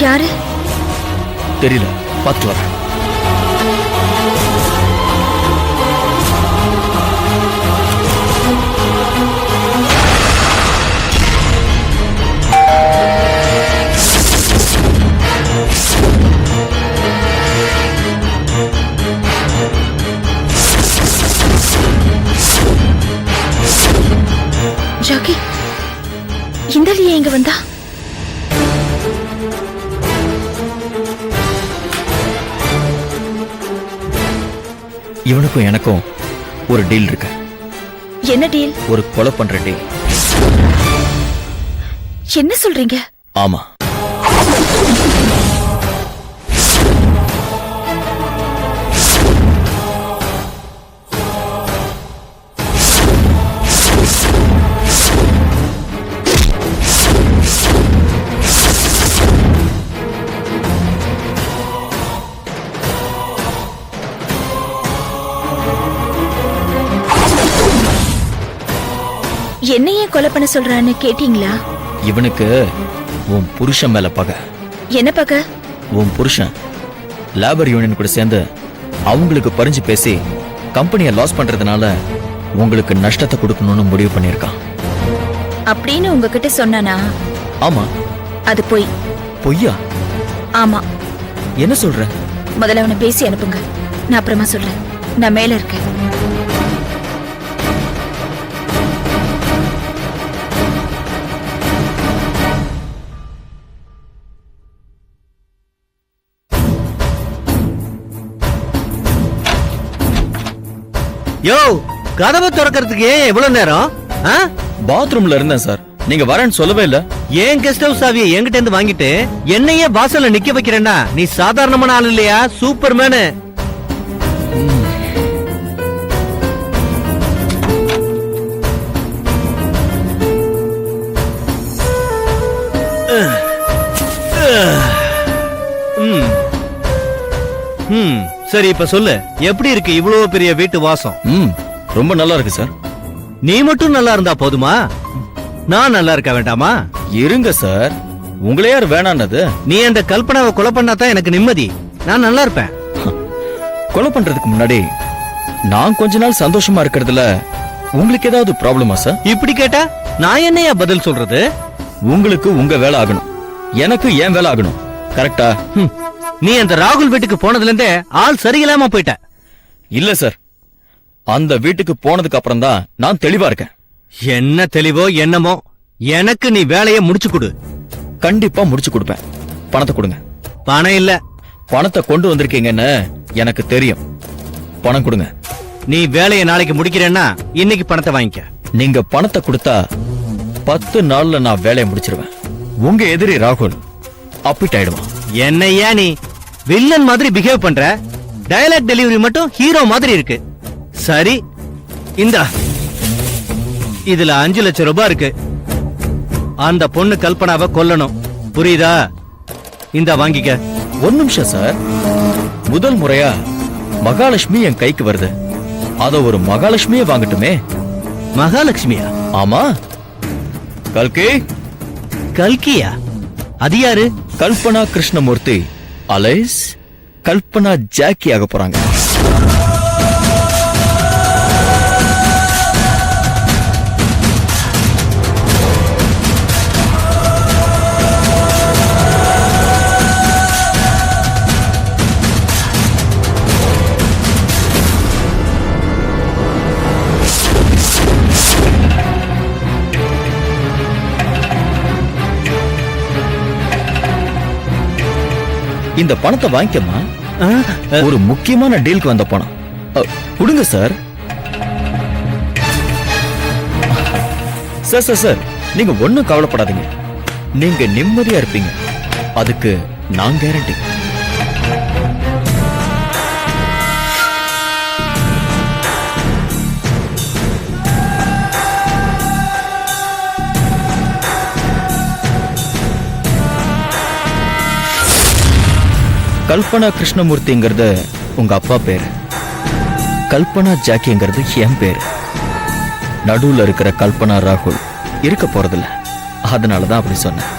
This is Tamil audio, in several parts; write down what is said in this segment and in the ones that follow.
யாரு தெரியல, பார்த்துட்டு வரேன். ஜாக்கி, இந்த லியா எங்க வந்தா? இவனுக்கும் எனக்கும் ஒரு டீல் இருக்கு. என்ன டீல்? ஒரு கொலை பண்ற டீல். என்ன சொல்றீங்க? ஆமா. என்னையே கொலை பண்ண சொல்றான்னு கேட்டீங்களா? இவனுக்கு உன் புருஷன் மேல பகை. என்ன பகை? உன் புருஷன் லேபர் யூனியன் கூட சேர்ந்து அவங்களுக்கு பறிஞ்சு பேசி கம்பெனியை லாஸ் பண்றதுனால உங்களுக்கு நஷ்டத்தை கொடுக்கணும்னு முடிவு பண்ணிருக்கான். அப்படின்னு உங்ககிட்ட சொன்னானா? ஆமா. அது பொய். பொய்யா? ஆமா. என்ன சொல்ற? முதல்ல அவனை பேசி அனுப்புங்க, நான் அப்புறமா சொல்றேன். நான் மேல இருக்கேன். யோ, கதவை திறக்கிறதுக்கு ஏன் இவ்வளவு நேரம்? பாத்ரூம்ல இருந்தேன் சார், நீங்க வரேன்னு சொல்லவே இல்ல. ஏன் கெஸ்ட் ஹவுஸ் சாவியை என்கிட்ட இருந்து வாங்கிட்டு என்னையே வாசல்ல நிக்க வைக்கிறேன்னா நீ சாதாரணமான ஆள் இல்லையா, சூப்பர்மேனு. சரி, இப்ப சொல்லு, எப்படி இருக்கு இவ்வளவு பெரிய வீட்டு வாசம்? ரொம்ப நல்லா இருக்கு சார். நீ மட்டும் நல்லா இருந்தா போதுமா? நான் நல்லா இருக்க வேண்டாமா? இருங்க சார், உங்களே யார் வேணான்னது? நீ அந்த கல்பனாவை கொலை பண்ணாதான் எனக்கு நிம்மதி. நான் நல்லா இருப்பேன். கொலை பண்றதுக்கு முன்னாடி நான் கொஞ்ச நாள் சந்தோஷமா இருக்கிறதுல உங்களுக்கு ஏதாவது ப்ராப்ளமா சார்? இப்படி கேட்டா நான் என்னையா பதில் சொல்றது? உங்களுக்கு உங்க வேலை ஆகணும், எனக்கு ஏன் வேலை ஆகணும். கரெக்டா? நீ அந்த ராகுல் வீட்டுக்கு போனதுல இருந்தே ஆள் சரியில்லாம போயிட்ட. இல்ல சார், அந்த வீட்டுக்கு போனதுக்கு அப்புறம் தான் நான் தெளிவா இருக்கேன். என்ன தெளிவோ என்னமோ, எனக்கு நீ வேலையை முடிச்சு கொடு. கண்டிப்பா முடிச்சு கொடுப்பேன். பணத்தை கொடுங்க. பணம் இல்ல. பணத்தை கொண்டு வந்திருக்கீங்கன்னு எனக்கு தெரியும். பணம் கொடுங்க. நீ வேலையை நாளைக்கு முடிக்கிறேன்னா இன்னைக்கு பணத்தை வாங்கிக்க. நீங்க பணத்தை கொடுத்தா 10 நாள்ல நான் வேலையை முடிச்சிருவேன். உங்க எதிரி ராகுல் அப்பிட் ஆயிடுவான். என்னையா நீ வில்லன் மாதிரி பிஹேவ் பண்ற? டயலாக் டெலிவரி மட்டும் ஹீரோ மாதிரி இருக்கு. சரி, இந்தா, இதுல 5 லட்சம் ரூபாய் இருக்கு. அந்த பொண்ணு கல்பனாவை கொல்லணும், புரியுதா? இந்த வாங்கிக்க. ஒரு நிமிஷம் சார், முதல் முறையா மகாலட்சுமி என் கைக்கு வருது, அத ஒரு மகாலட்சுமியே வாங்கட்டுமே. மகாலட்சுமியா? ஆமா. கல்கி. கல்கியா? அது யாரு? கல்பனா கிருஷ்ணமூர்த்தி அலைஸ் கல்பனா ஜாக்கி ஆக போறாங்க. இந்த பணத்தை வாங்கிக்கமா. ஒரு முக்கியமான டீலுக்கு வந்த பணம். கொடுங்க சார். சார் சார் சார், நீங்க ஒண்ணும் கவலைப்படாதீங்க, நீங்க நிம்மதியா இருப்பீங்க, அதுக்கு நான் கேரண்டி. கல்பனா கிருஷ்ணமூர்த்திங்கிறது உங்க அப்பா பேரு, கல்பனா ஜாக்கிங்கிறது என் பேரு. நடுவுல இருக்கிற கல்பனா ராகுல் இருக்க போறதில்ல, அதனாலதான் அப்படி சொன்னேன்.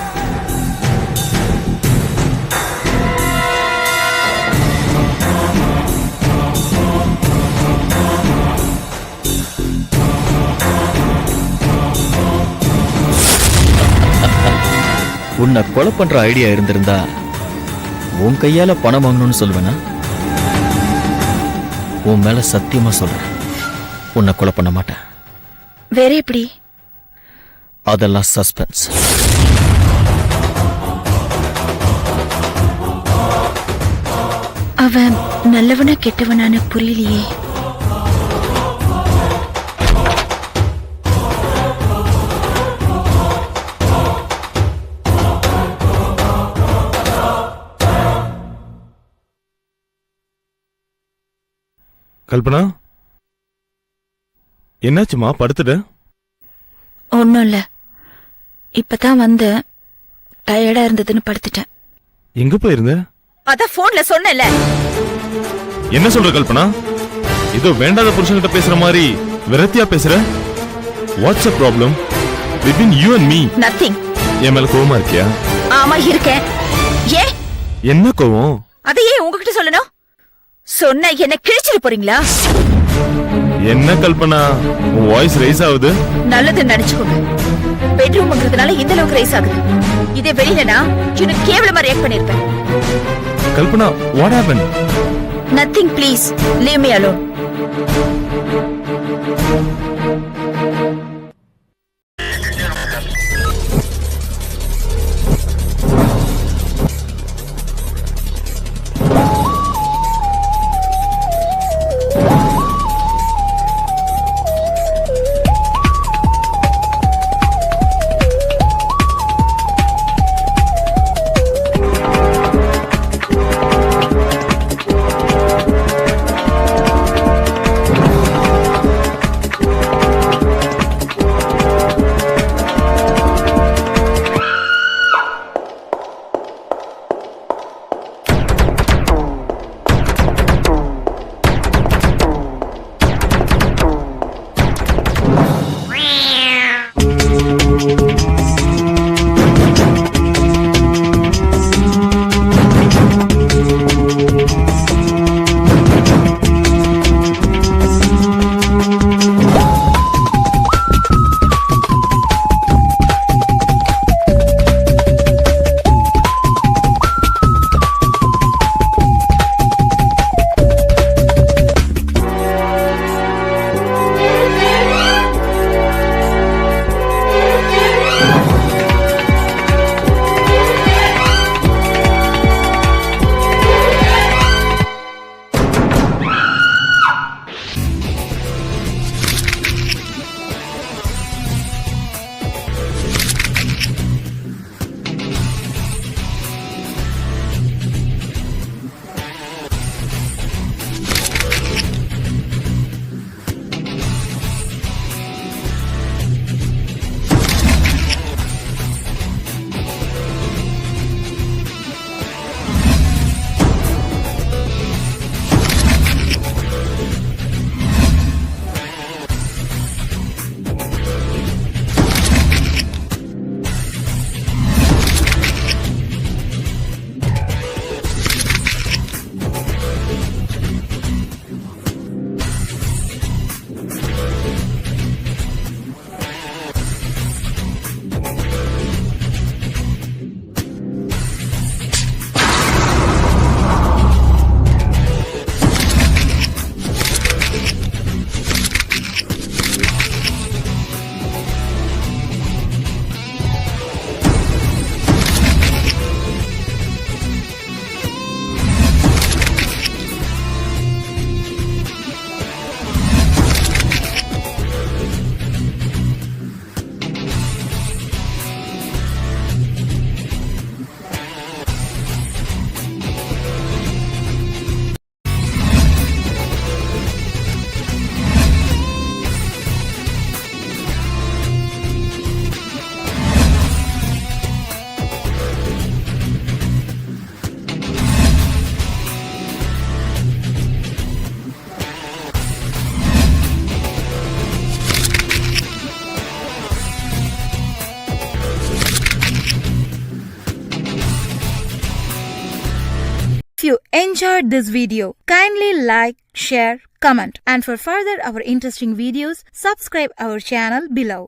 உன்னை கொலை பண்ற ஐடியா இருந்திருந்தா உன் கையால பணம் வாங்கணும்னு சொல்லுவேனா? உன் மேல சத்தியமா சொல்றேன், உன்னை கொலை பண்ண மாட்டேன். வேற எப்படி? அதெல்லாம் சஸ்பென்ஸ். அவன் நல்லவனா கெட்டவனான்னு புரியலையே. கல்பனா, என்னாச்சுமா? படுத்துட்ட? ஒன்னும் இல்ல, இப்பதான் வந்து டயர்டா இருந்ததுன்னு படுத்துட்டேன். எங்க போயிருந்த? அதான் போன்ல சொன்னல. என்ன சொல்ற கல்பனா? ஏதோ வேண்டாத புருஷன்கிட்ட பேசுற மாதிரி விரத்தியா பேசுற. What's a problem between you and me? Nothing. என் மேல கோவமா இருக்கியா? ஆமா இருக்கேன். ஏ என்ன கோவம்? அதையே உங்ககிட்ட சொல்லணும்? சொன்ன என்ன கிழிச்சிட்டு போறீங்களா? என்ன கல்பனா, உன் வாய்ஸ் ரைஸ் ஆகுது. நல்லது நினைச்சுக்கோங்க. பெட்ரூம்ங்கிறதுனால இந்த அளவுக்கு ரைஸ் ஆகுது. இதே வெளியிலனா இன்னும் கேவலமா ரியாக்ட் பண்ணிருப்பேன். Kalpana, what happened? Nothing, please. Leave me alone. If you enjoyed this video, kindly like, share, comment, and for further our interesting videos, subscribe our channel below.